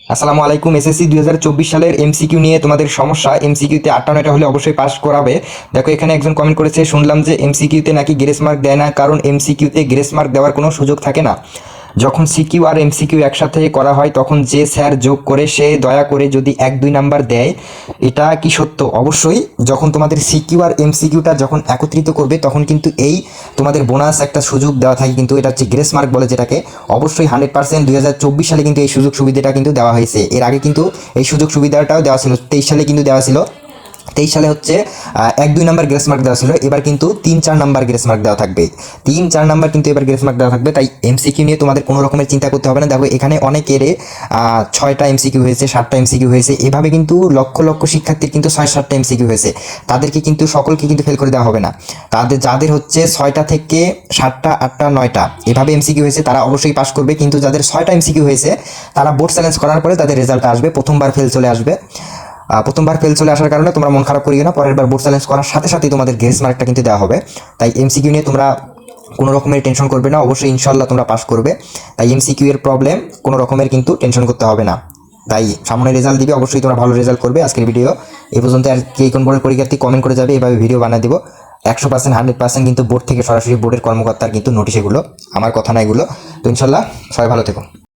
আসসালামু আলাইকুম। এসএসসি 2024 সালের এমসিকিউ নিয়ে তোমাদের সমস্যা। এমসিকিউতে 8টা 9টা হলে অবশ্যই পাস করাবে। দেখো এখানে একজন কমেন্ট করেছে, শুনলাম যে এমসিকিউতে নাকি গ্রেস মার্ক দেয় না, কারণ এমসিকিউতে গ্রেস মার্ক দেওয়ার কোনো সুযোগ থাকে না। যখন সিকিউ আর এমসিকিউ একসাথে করা হয় তখন যে স্যার যোগ করে সে দয়া করে যদি 1 2 নাম্বার দেয়। এটা কি সত্য? অবশ্যই। যখন তোমাদের সিকিউ আর এমসিকিউটা যখন একত্রিত করবে তখন কিন্তু এই তোমাদের বোনাস একটা সুযোগ দেওয়া থাকে, কিন্তু এটা হচ্ছে গ্রেস মার্ক বলে যেটাকে। অবশ্যই 100% 2024 সালে কিন্তু এই সুযোগ সুবিধাটা কিন্তু দেওয়া হয়েছে। এর আগে কিন্তু এই সুযোগ সুবিধাটাও দেওয়া ছিল, 23 সালে কিন্তু দেওয়া ছিল। 23 সালে হচ্ছে 1 2 নাম্বার গ্রেস মার্ক দেওয়া ছিল, এবার কিন্তু 3 4 নাম্বার গ্রেস মার্ক দেওয়া থাকবে। 3 4 নাম্বার কিন্তু এবার গ্রেস মার্ক দেওয়া থাকবে। তাই এমসিকিউ নিয়ে তোমাদের কোনো রকমের চিন্তা করতে হবে না। দেখো এখানে অনেকের 6টা এমসিকিউ হয়েছে, 7টা এমসিকিউ হয়েছে, এভাবে কিন্তু লক্ষ লক্ষ শিক্ষার্থীর কিন্তু 6 7টা এমসিকিউ হয়েছে। তাদেরকে কিন্তু সকলকে কিন্তু ফেল করে দেওয়া হবে না। তাদের যাদের হচ্ছে 6টা থেকে 7টা 8টা 9টা এভাবে এমসিকিউ হয়েছে তারা অবশ্যই পাস করবে, কিন্তু যাদের 6টা এমসিকিউ হয়েছে তারা বোর্ড চ্যালেঞ্জ করার পরে তাদের রেজাল্ট আসবে, প্রথমবার ফেল চলে আসবে। প্রথমবার ফেল চলে আসার কারণে তোমরা মন খারাপ করিও না, পরের বার বোর্ড চ্যালেঞ্জ করার সাথে সাথেই তোমাদের গ্রেস মার্কটা কিন্তু দেওয়া হবে। তাই এমসিকিউ নিয়ে তোমরা কোনো রকমের টেনশন করবে না, অবশ্যই ইনশাল্লাহ তোমরা পাস করবে। তাই এমসিকিউ এর প্রবলেম কোনো রকমের কিন্তু টেনশন করতে হবে না। তাই সামনে রেজাল্ট দিবে, অবশ্যই তোমরা ভালো রেজাল্ট করবে। আজকের ভিডিও এই পর্যন্ত। আর কে কোন বোর্ডের পরীক্ষার্থী কমেন্ট করে যাবে, এভাবে ভিডিও বানিয়ে দিব। 100% 100% কিন্তু বোর্ড থেকে সরাসরি বোর্ডের কর্মকর্তার কিন্তু নোটিশ, এগুলো আমার কথা না এগুলো। তো ইনশাল্লাহ সবাই ভালো থেকো।